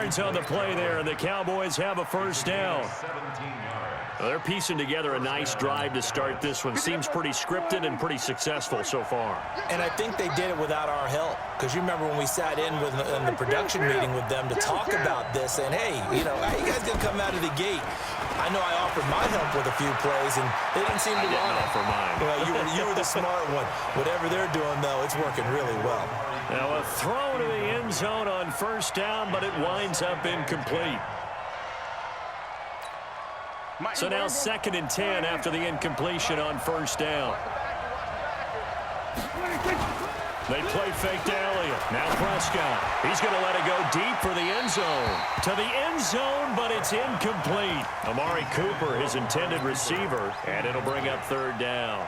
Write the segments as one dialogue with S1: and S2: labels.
S1: yards on the play there, and the Cowboys have a first down. Well, they're piecing together a nice drive to start this one. Seems pretty scripted and pretty successful so far.
S2: And I think they did it without our help. Because you remember when we sat in the production meeting with them to talk about this, and hey, you know, how you guys going to come out of the gate? I know I offered my help with a few plays, and they didn't seem to want it.
S1: I didn't offer mine.
S2: Well, you were the smart one. Whatever they're doing, though, it's working really well.
S1: Now a throw to the end zone on first down, but it winds up incomplete. So now 2nd and 10 after the incompletion on first down. They play fake to Elliott. Now Prescott. He's going to let it go deep for the end zone. To the end zone, but it's incomplete. Amari Cooper, his intended receiver, and it'll bring up 3rd down.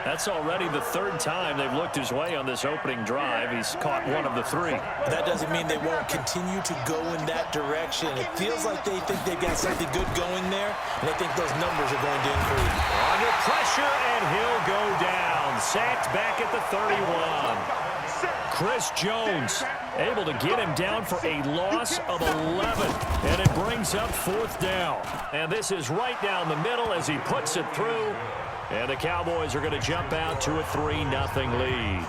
S1: That's already the 3rd time they've looked his way on this opening drive. He's caught 1 of the 3.
S2: That doesn't mean they won't continue to go in that direction. It feels like they think they've got something good going there, and they think those numbers are going to increase.
S1: Under pressure, and he'll go down. Sacked back at the 31. Chris Jones able to get him down for a loss of 11, and it brings up 4th down. And this is right down the middle as he puts it through. And the Cowboys are going to jump out to a 3-0 lead.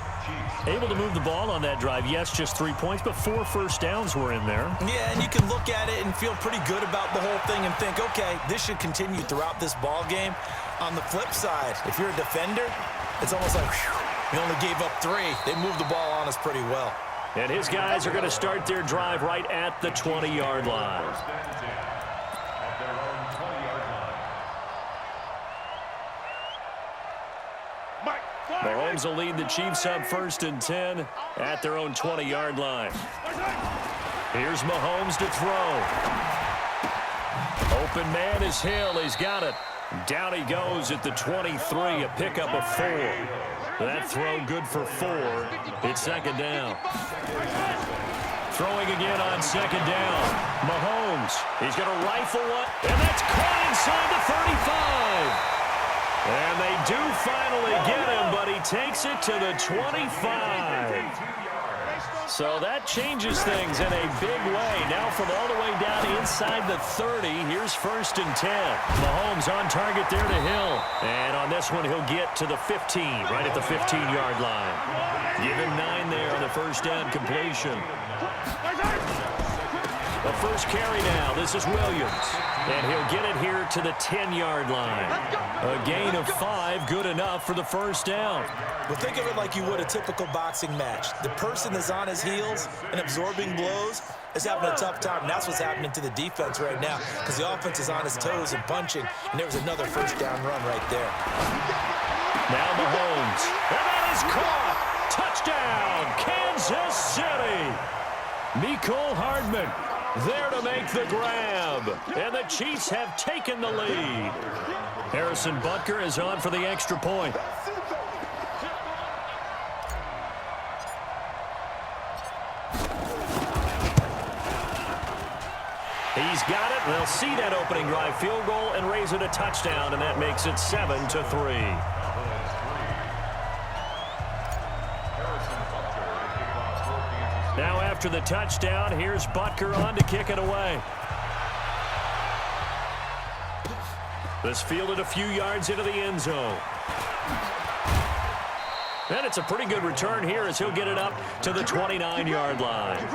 S1: Able to move the ball on that drive. Yes, just 3 points, but 4 first downs were in there.
S2: Yeah, and you can look at it and feel pretty good about the whole thing and think, okay, this should continue throughout this ball game. On the flip side, if you're a defender, it's almost like, whew, you only gave up 3. They moved the ball on us pretty well.
S1: And his guys are going to start their drive right at the 20-yard line. Mahomes will lead the Chiefs up 1st and 10 at their own 20-yard line. Here's Mahomes to throw. Open man is Hill. He's got it. Down he goes at the 23, a pickup of 4. That throw good for 4. It's 2nd down. Throwing again on 2nd down. Mahomes, he's going to rifle one, and that's caught inside the 35. And they do finally get him, but he takes it to the 25. So that changes things in a big way. Now from all the way down inside the 30, here's 1st and 10. Mahomes on target there to Hill. And on this one, he'll get to the 15, right at the 15-yard line. Give him 9 there on the first down completion. The first carry now. This is Williams. And he'll get it here to the 10-yard line. A gain of 5, good enough for the first down.
S2: Well, think of it like you would a typical boxing match. The person that's on his heels and absorbing blows is having a tough time. And that's what's happening to the defense right now because the offense is on his toes and punching. And there was another first down run right there.
S1: Now Mahomes. And that is caught. Touchdown, Kansas City. Mecole Hardman there to make the grab. And the Chiefs have taken the lead. Harrison Butker is on for the extra point. He's got it. They'll see that opening drive field goal and raise it a touchdown, and that makes it 7-3. Now after the touchdown, here's Butker on to kick it away. This fielded a few yards into the end zone. And it's a pretty good return here as he'll get it up to the 29-yard line.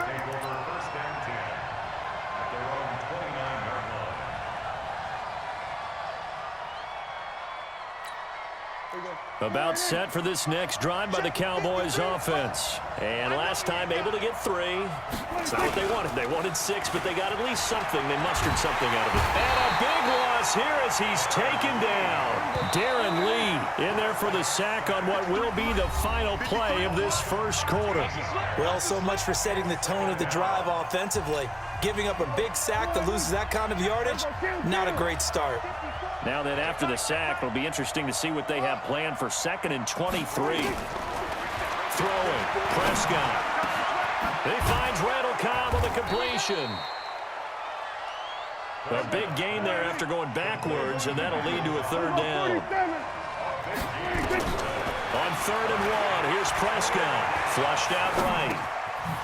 S1: About set for this next drive by the Cowboys offense. And last time able to get 3. It's not what they wanted. They wanted 6, but they got at least something. They mustered something out of it. And a big loss here as he's taken down. Darren Lee in there for the sack on what will be the final play of this first quarter.
S2: Well, so much for setting the tone of the drive offensively. Giving up a big sack that loses that kind of yardage, not a great start.
S1: Now then, after the sack, it'll be interesting to see what they have planned for 2nd and 23. Throwing, Prescott. He finds Randall Cobb on the completion. A big gain there after going backwards, and that'll lead to a 3rd down. On 3rd and 1, here's Prescott. Flushed out right.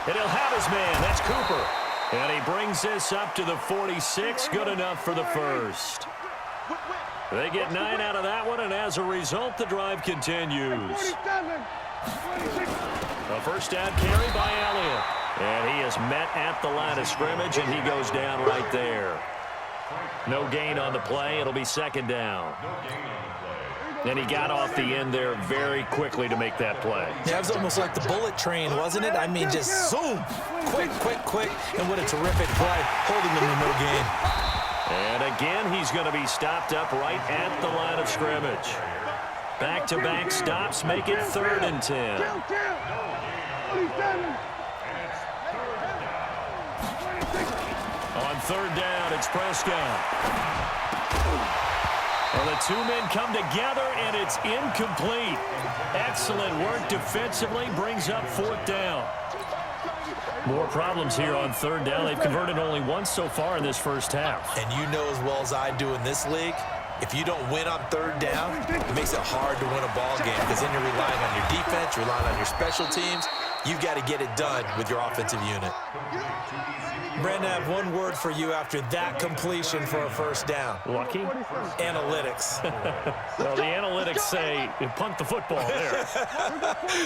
S1: And he'll have his man. That's Cooper. And he brings this up to the 46. Good enough for the first. They get 9 out of that one, and as a result, the drive continues. A first down carry by Elliott. And he is met at the line of scrimmage, and he goes down right there. No gain on the play. It'll be second down. And he got off the end there very quickly to make that play.
S2: Yeah, it was almost like the bullet train, wasn't it? I mean, just zoom, quick, and what a terrific play, holding them to no gain.
S1: And again, he's going to be stopped up right at the line of scrimmage. Back-to-back stops make it 3rd and 10. On 3rd down, it's Prescott. Well, the two men come together, and it's incomplete. Excellent work defensively, brings up 4th down. More problems here on 3rd down. They've converted only once so far in this first half.
S2: And you know as well as I do in this league, if you don't win on 3rd down, it makes it hard to win a ball game because then you're relying on your defense, you're relying on your special teams. You've got to get it done with your offensive unit. Brandon, I have one word for you after that completion for a first down.
S1: Lucky?
S2: Analytics.
S1: Well, the analytics say punt the football there.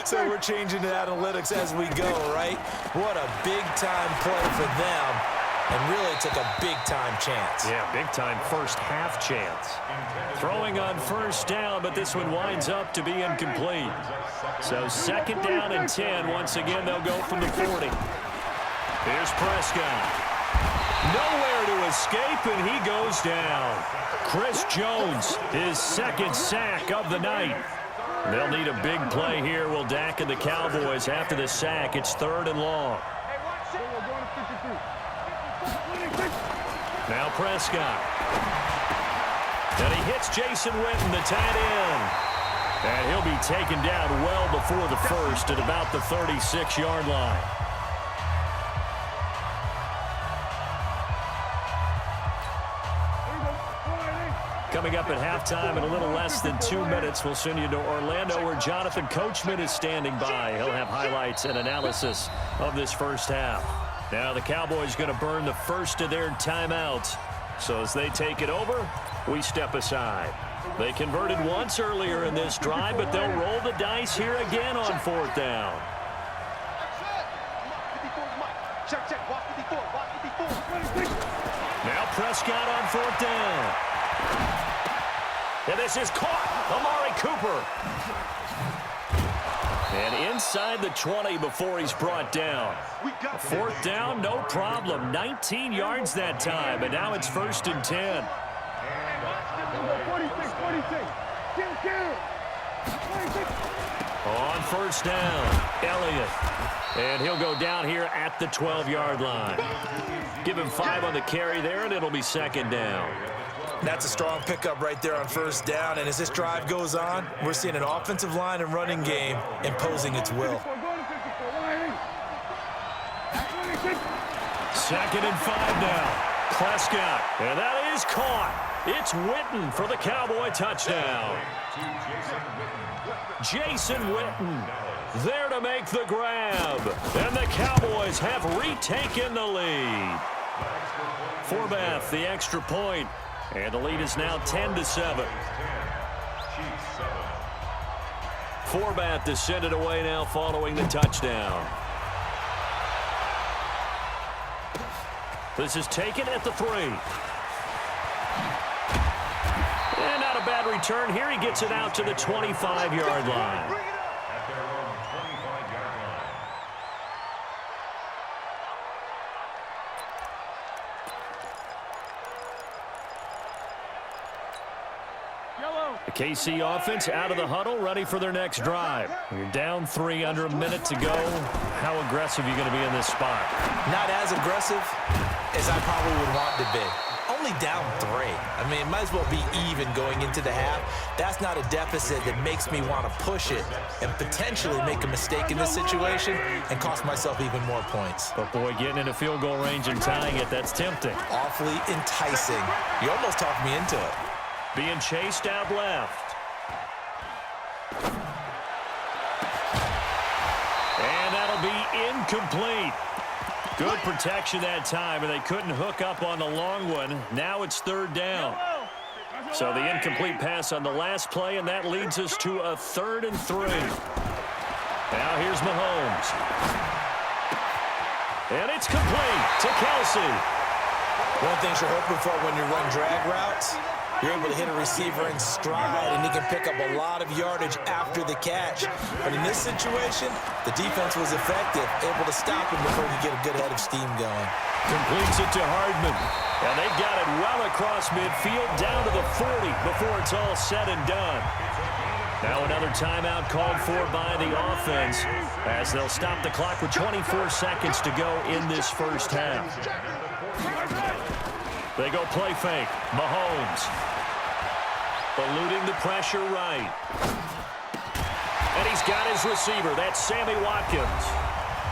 S2: So we're changing to analytics as we go, right? What a big-time play for them, and really took a big-time chance.
S1: Yeah, big-time first half chance. Throwing on first down, but this one winds up to be incomplete. So 2nd down and 10. Once again, they'll go from the 40. Here's Prescott. Nowhere to escape, and he goes down. Chris Jones, his 2nd sack of the night. They'll need a big play here. Will Dak and the Cowboys after the sack. It's 3rd and long. Now Prescott. And he hits Jason Witten, the tight end. And he'll be taken down well before the first at about the 36-yard line. Coming up at halftime in a little less than 2 minutes, we'll send you to Orlando where Jonathan Coachman is standing by. He'll have highlights and analysis of this first half. Now the Cowboys going to burn the first of their timeouts. So as they take it over, we step aside. They converted once earlier in this drive, but they'll roll the dice here again on 4th down. Now Prescott on 4th down. And this is caught. Amari Cooper. And inside the 20 before he's brought down. 4th down, no problem. 19 yards that time, and now it's 1st and 10. On 1st down, Elliott. And he'll go down here at the 12-yard line. Give him 5 on the carry there, and it'll be 2nd down.
S2: That's a strong pickup right there on 1st down, and as this drive goes on, we're seeing an offensive line and running game imposing its will.
S1: 2nd and 5 now. Prescott, and that is caught. It's Witten for the Cowboy touchdown. Jason Witten there to make the grab, and the Cowboys have retaken the lead. Forbath, the extra point. And the lead is now 10-7. Forbath to send it away now following the touchdown. This is taken at the 3. And not a bad return here. He gets it out to the 25-yard line. The KC offense out of the huddle, ready for their next drive. You're down 3, under a minute to go. How aggressive are you going to be in this spot?
S2: Not as aggressive as I probably would want to be. Only down 3. I mean, it might as well be even going into the half. That's not a deficit that makes me want to push it and potentially make a mistake in this situation and cost myself even more points.
S1: But, boy, getting into field goal range and tying it, that's tempting.
S2: Awfully enticing. You almost talked me into it.
S1: Being chased out left. And that'll be incomplete. Good protection that time, and they couldn't hook up on the long one. Now it's third down. So the incomplete pass on the last play, and that leads us to a 3rd and 3. Now here's Mahomes. And it's complete to Kelsey.
S2: One of the things you're hoping for when you run drag routes, you're able to hit a receiver in stride, and he can pick up a lot of yardage after the catch. But in this situation, the defense was effective, able to stop him before he get a good head of steam going.
S1: Completes it to Hardman. And they got it well across midfield, down to the 40 before it's all said and done. Now another timeout called for by the offense as they'll stop the clock with 24 seconds to go in this first half. They go play fake. Mahomes. Eluding the pressure right. And he's got his receiver. That's Sammy Watkins.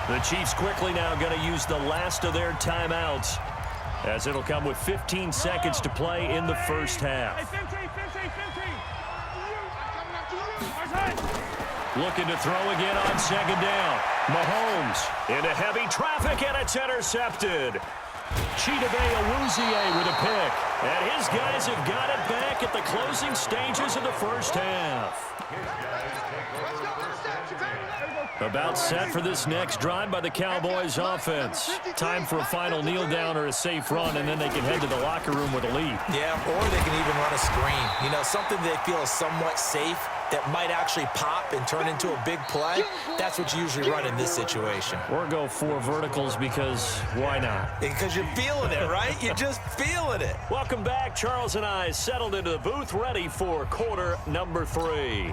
S1: The Chiefs quickly now going to use the last of their timeouts as it'll come with 15 seconds to play in the first half. Looking to throw again on second down. Mahomes into heavy traffic, and it's intercepted. Chidobe Awuzie with a pick. And his guys have got it back at the closing stages of the first half. About set for this next drive by the Cowboys offense. Time for a final kneel down or a safe run, and then they can head to the locker room with a lead.
S2: Yeah, or they can even run a screen. You know, something they feel is somewhat safe that might actually pop and turn into a big play. That's what you usually run in this situation.
S1: Or go 4 verticals because why not?
S2: Because you're feeling it, right? You're just feeling it.
S1: Welcome back. Charles and I settled into the booth, ready for quarter number 3.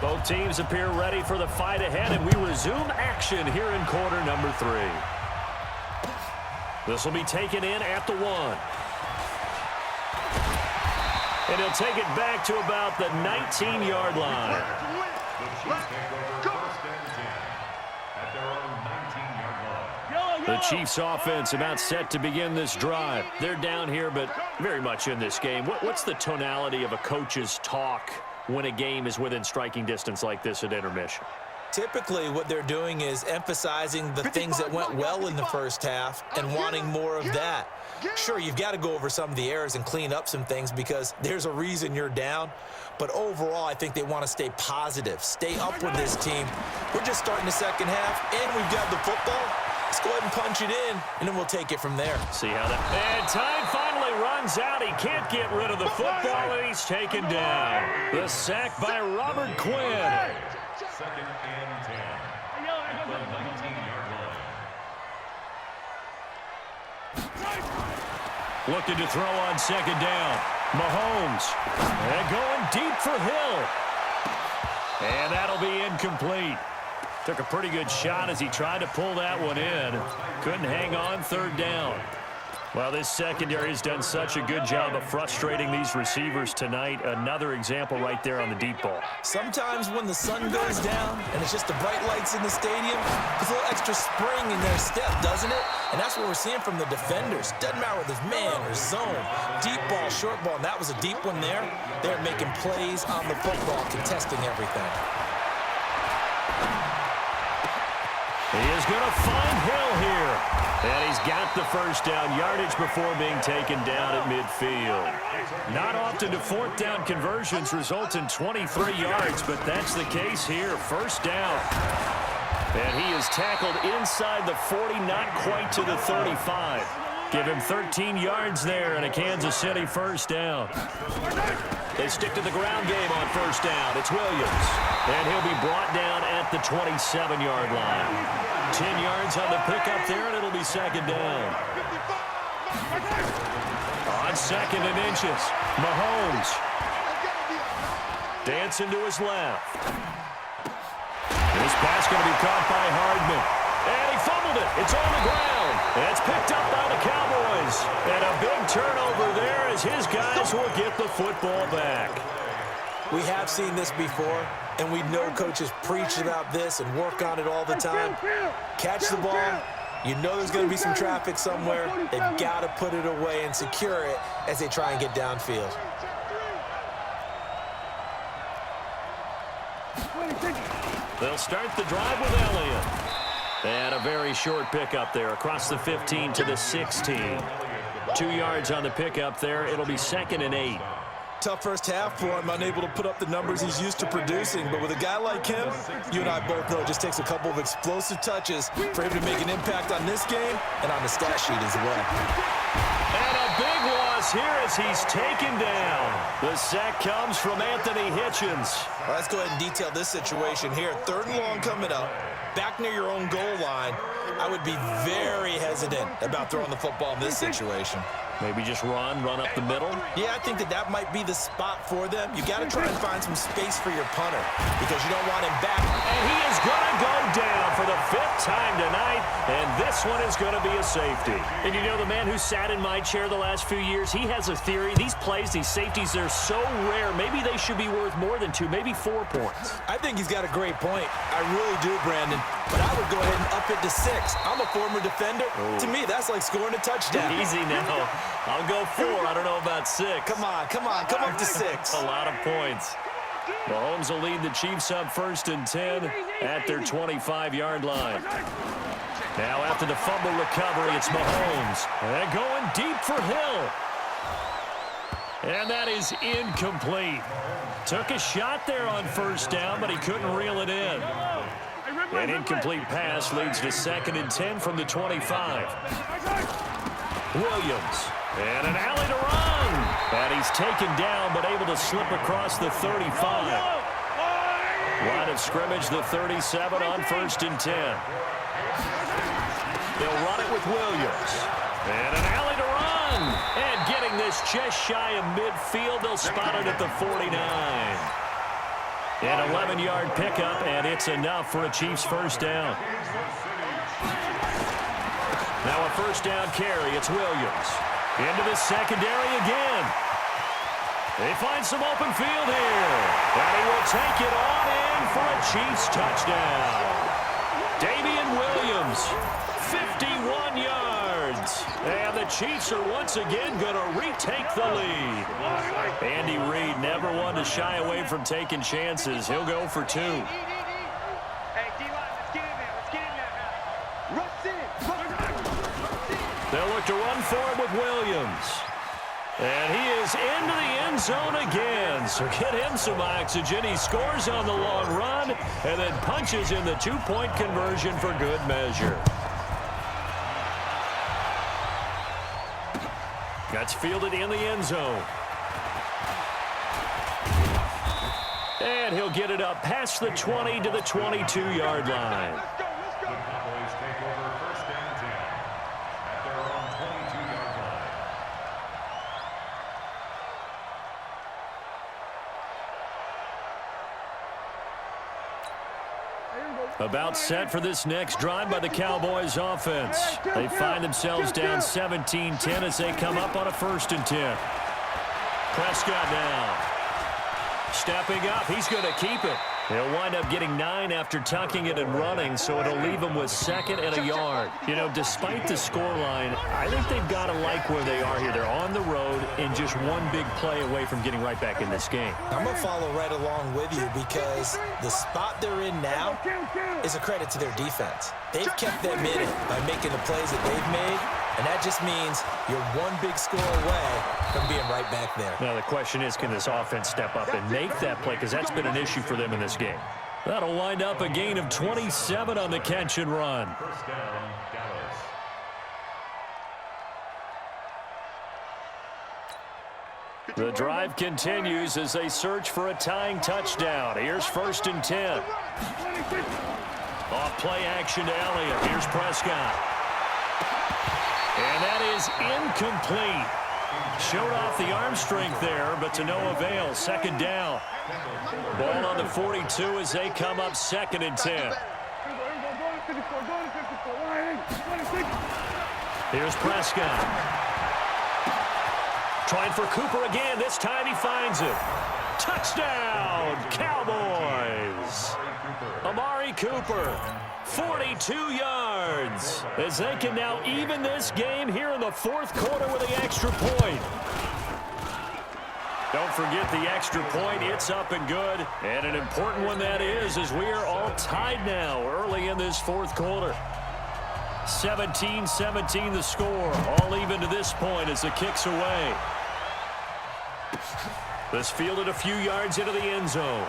S1: Both teams appear ready for the fight ahead, and we resume action here in quarter number 3. This will be taken in at the 1. And he'll take it back to about the 19-yard line. The Chiefs offense about set to begin this drive. They're down here, but very much in this game. What's the tonality of a coach's talk when a game is within striking distance like this at intermission?
S2: Typically, what they're doing is emphasizing the things that went well in the first half and wanting more of that. Sure, you've got to go over some of the errors and clean up some things because there's a reason you're down. But overall, I think they want to stay positive, stay up with this team. We're just starting the second half, and we've got the football. Let's go ahead and punch it in, and then we'll take it from there.
S1: See how that... And time finally runs out. He can't get rid of the football, and he's taken down. The sack by Robert Quinn.
S3: Second and 10. At the 19-yard line.
S1: Looking to throw on second down. Mahomes. And going deep for Hill. And that'll be incomplete. Took a pretty good shot as he tried to pull that one in. Couldn't hang on, third down. Well, this secondary has done such a good job of frustrating these receivers tonight. Another example right there on the deep ball.
S2: Sometimes when the sun goes down and it's just the bright lights in the stadium, there's a little extra spring in their step, doesn't it? And that's what we're seeing from the defenders. Doesn't matter whether it's man or zone, deep ball, short ball, and that was a deep one there. They're making plays on the football, contesting everything.
S1: He is going to find Hill here. And he's got the first down yardage before being taken down at midfield. Not often do fourth down conversions result in 23 yards, but that's the case here. First down. And he is tackled inside the 40, not quite to the 35. Give him 13 yards there and a Kansas City first down. They stick to the ground game on first down. It's Williams. And he'll be brought down at the 27-yard line. 10 yards on the pickup there, and it'll be second down. On second and inches, Mahomes. Dancing to his left. This pass going to be caught by Hardman. And he fumbled it. It's on the ground. And it's picked up by the Cowboys. And a big turnover there as his guys will get the football back.
S2: We have seen this before, and we know coaches preach about this and work on it all the time. Catch the ball. You know there's going to be some traffic somewhere. They've got to put it away and secure it as they try and get downfield.
S1: They'll start the drive with Elliott. And a very short pickup there across the 15 to the 16. 2 yards on the pickup there. It'll be 2nd and 8.
S2: Tough first half for him, unable to put up the numbers he's used to producing. But with a guy like him, you and I both know it just takes a couple of explosive touches for him to make an impact on this game and on the stat sheet as well.
S1: And a big loss here as he's taken down. The sack comes from Anthony Hitchens.
S2: Well, let's go ahead and detail this situation here. 3rd and long coming up, back near your own goal line. I would be very hesitant about throwing the football in this situation.
S1: Maybe just run up the middle.
S2: Yeah, I think that might be the spot for them. You got to try and find some space for your punter because you don't want him back.
S1: And he is going to go down for the 5th time tonight, and this one is going to be a safety. And you know, the man who sat in my chair the last few years, he has a theory. These plays, these safeties, they're so rare. Maybe they should be worth more than 2, maybe 4 points.
S2: I think he's got a great point. I really do, Brandon. But I would go ahead and up it to 6. I'm a former defender.
S1: Ooh.
S2: To me, that's like scoring a touchdown.
S1: Easy now. I'll go 4. I don't know about 6.
S2: Come on. Come up to 6.
S1: A lot of points. Mahomes will lead the Chiefs up 1st and 10 at their 25-yard line. Now after the fumble recovery, it's Mahomes. And going deep for Hill. And that is incomplete. Took a shot there on 1st down, but he couldn't reel it in. An incomplete pass leads to 2nd and 10 from the 25. Williams. And an alley to run. And he's taken down, but able to slip across the 35. Line of scrimmage, the 37 on 1st and 10. They'll run it with Williams. And an alley to run. And getting this just shy of midfield, they'll spot it at the 49. An 11-yard pickup, and it's enough for a Chiefs 1st down. Now a 1st down carry, it's Williams. Into the secondary again. They find some open field here. And he will take it on in for a Chiefs touchdown. Damian Williams, 51 yards. And the Chiefs are once again going to retake the lead. Andy Reid never one to shy away from taking chances. He'll go for 2. They'll look to run for it with Williams. And he is into the end zone again. So get him some oxygen. He scores on the long run and then punches in the 2-point conversion for good measure. That's fielded in the end zone. And he'll get it up past the 20 to the 22-yard line.
S3: Cowboys take over 1st and 10 at their own 22-yard line.
S1: About set for this next drive by the Cowboys offense. They find themselves down 17-10 as they come up on a 1st and 10. Prescott now. Stepping up, he's going to keep it. He'll wind up getting 9 after tucking it and running, so it'll leave him with 2nd and a yard. You know, despite the scoreline, I think they've got to like where they are here. They're on the road and just one big play away from getting right back in this game.
S2: I'm going to follow right along with you because the spot they're in now is a credit to their defense. They've kept them in it by making the plays that they've made, and that just means you're one big score away from being right back there.
S1: Now the question is, can this offense step up and make that play? Because that's been an issue for them in this game. That'll wind up a gain of 27 on the catch and run.
S3: 1st down, Dallas.
S1: The drive continues as they search for a tying touchdown. Here's 1st and 10. Off play action to Elliott. Here's Prescott. And that is incomplete. Showed off the arm strength there, but to no avail. 2nd down. Ball on the 42 as they come up 2nd and 10. Here's Prescott. Trying for Cooper again. This time he finds it. Touchdown, Cowboys. Amari Cooper, 42 yards. As they can now even this game here in the 4th quarter with the extra point. Don't forget the extra point. It's up and good. And an important one that is, as we are all tied now early in this fourth quarter. 17-17 the score. All even to this point as the kick's away. This fielded a few yards into the end zone.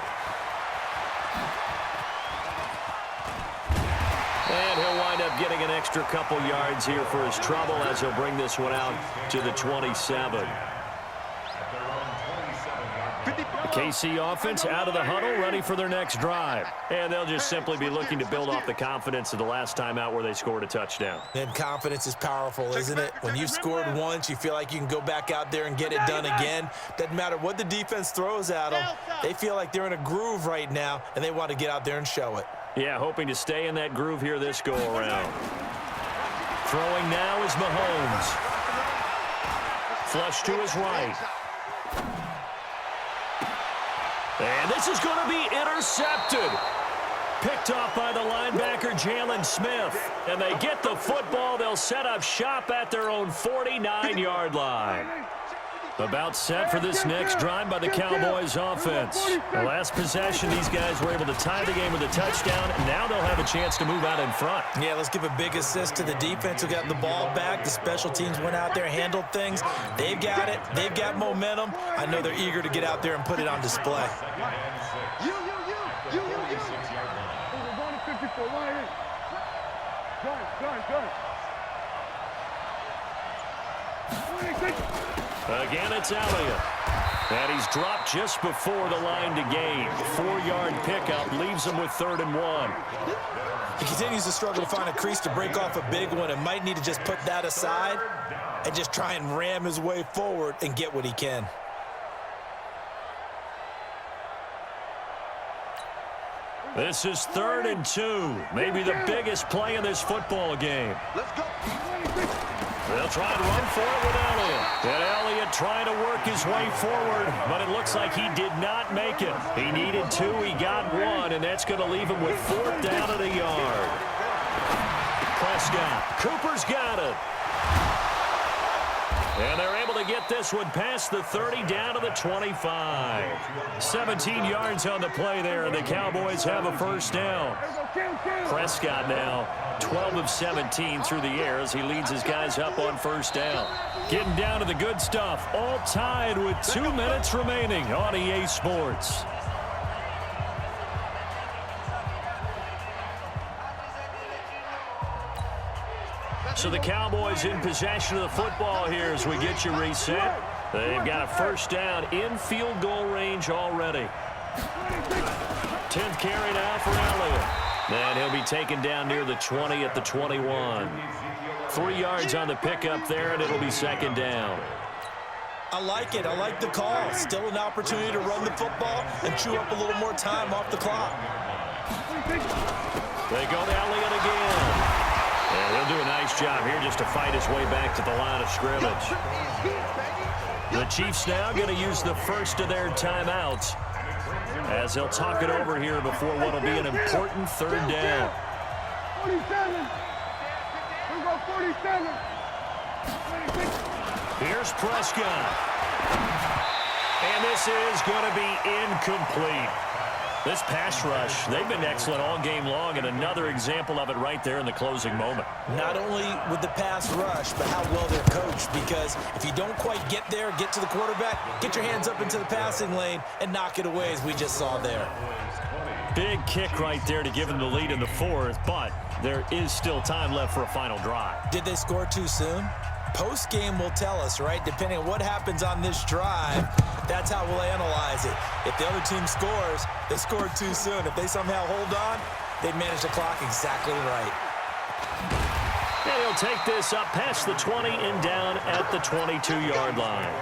S1: And he'll wind up getting an extra couple yards here for his trouble as he'll bring this one out to the 27. The KC offense out of the huddle, ready for their next drive. And they'll just simply be looking to build off the confidence of the last time out where they scored a touchdown.
S2: And confidence is powerful, isn't it? When you've scored once, you feel like you can go back out there and get it done again. Doesn't matter what the defense throws at them. They feel like they're in a groove right now, and they want to get out there and show it.
S1: Yeah, hoping to stay in that groove here this go-around. Throwing now is Mahomes. Flush to his right. And this is going to be intercepted. Picked off by the linebacker, Jalen Smith. And they get the football. They'll set up shop at their own 49-yard line. About set for this next drive by the Cowboys offense. The last possession, these guys were able to tie the game with a touchdown, and now they'll have a chance to move out in front.
S2: Yeah, let's give a big assist to the defense who got the ball back. The special teams went out there, handled things. They've got it. They've got momentum. I know they're eager to get out there and put it on display.
S1: Again, it's Elliott. And he's dropped just before the line to gain. 4-yard pickup leaves him with 3rd and 1.
S2: He continues to struggle to find a crease to break off a big one and might need to just put that aside and just try and ram his way forward and get what he can.
S1: This is 3rd and 2. Maybe the biggest play in this football game.
S4: Let's go.
S1: They'll try and run for it with Elliott. And Elliott trying to work his way forward, but it looks like he did not make it. He needed 2, he got 1, and that's going to leave him with 4th down at a yard. Prescott. Cooper's got it. And they're able to get this one past the 30 down to the 25. 17 yards on the play there, and the Cowboys have a 1st down. Prescott now 12 of 17 through the air as he leads his guys up on 1st down. Getting down to the good stuff, all tied with 2 minutes remaining on EA Sports. So the Cowboys in possession of the football here as we get you reset. They've got a 1st down in field goal range already. 10th carry now for Elliott. And he'll be taken down near the 20 at the 21. 3 yards on the pickup there, and it'll be 2nd down.
S2: I like it. I like the call. Still an opportunity to run the football and chew up a little more time off the clock.
S1: They go to Elliott again. And he'll do a nice job here just to fight his way back to the line of scrimmage. The Chiefs now going to use the first of their timeouts as they'll talk it over here before what will be an important 3rd down.
S4: 47. We go 47.
S1: Here's Prescott. And this is going to be incomplete. This pass rush, they've been excellent all game long, and another example of it right there in the closing moment.
S2: Not only with the pass rush, but how well they're coached, because if you don't quite get there, get to the quarterback, get your hands up into the passing lane and knock it away, as we just saw there.
S1: Big kick right there to give them the lead in the 4th, but there is still time left for a final drive.
S2: Did they score too soon? Post-game will tell us, right? Depending on what happens on this drive, that's how we'll analyze it. If the other team scores, they scored too soon. If they somehow hold on, they manage the clock exactly right.
S1: And he'll take this up past the 20 and down at the 22-yard line.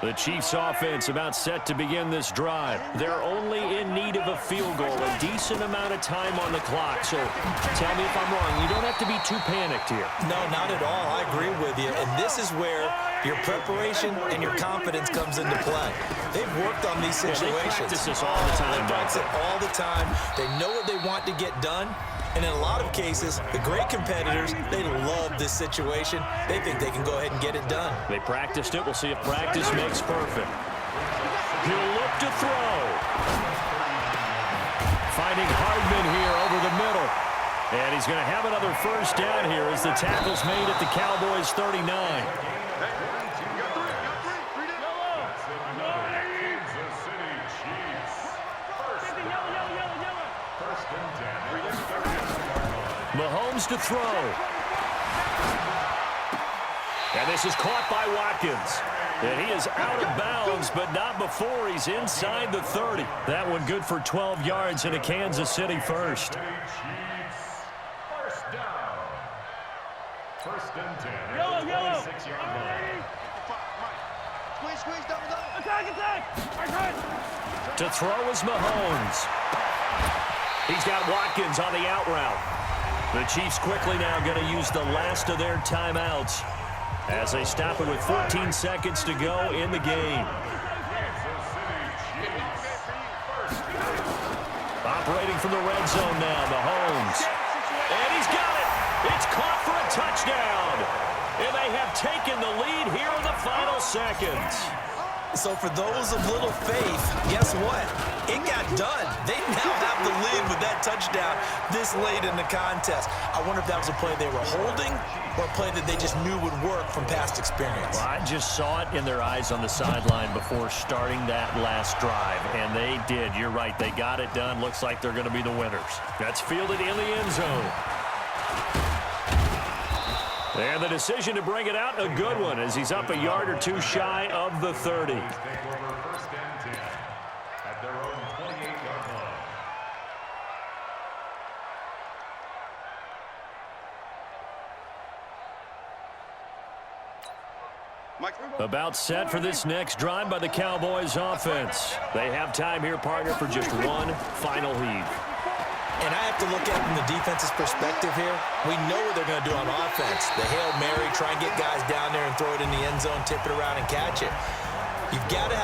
S1: The Chiefs offense about set to begin this drive. They're only in need of a field goal, a decent amount of time on the clock. So tell me if I'm wrong. You don't have to be too panicked here.
S2: No, not at all. I agree with you. And this is where your preparation and your confidence comes into play. They've worked on these situations.
S1: They practice this all the time.
S2: They practice it all the time. They know what they want to get done. And in a lot of cases, the great competitors, they love this situation. They think they can go ahead and get it done.
S1: They practiced it. We'll see if practice makes perfect. He'll look to throw. Finding Hardman here over the middle. And he's going to have another first down here as the tackle's made at the Cowboys' 39. Mahomes to throw. And this is caught by Watkins. And he is out of bounds, but not before he's inside the 30. That one good for 12 yards in a Kansas City first.
S3: First down. First and 10.
S4: Yellow.
S3: 26-yard line.
S4: Squeeze, double. Attack.
S1: To throw is Mahomes. He's got Watkins on the out route. The Chiefs quickly now going to use the last of their timeouts as they stop it with 14 seconds to go in the game. Operating from the red zone now, Mahomes. And he's got it. It's caught for a touchdown. And they have taken the lead here in the final seconds.
S2: So for those of little faith, guess what? It got done. They now have the lead with that touchdown this late in the contest. I wonder if that was a play they were holding or a play that they just knew would work from past experience.
S1: Well, I just saw it in their eyes on the sideline before starting that last drive, and they did. You're right. They got it done. Looks like they're going to be the winners. That's fielded in the end zone. And the decision to bring it out, a good one, as he's up a yard or two shy of the 30.
S3: Take over first and 10 at their own 28-yard line.
S1: About set for this next drive by the Cowboys offense. They have time here, partner, for just one final heave.
S2: And I have to look at it from the defense's perspective here. We know what they're going to do on offense. The Hail Mary, try and get guys down there and throw it in the end zone, tip it around and catch it. You've got to have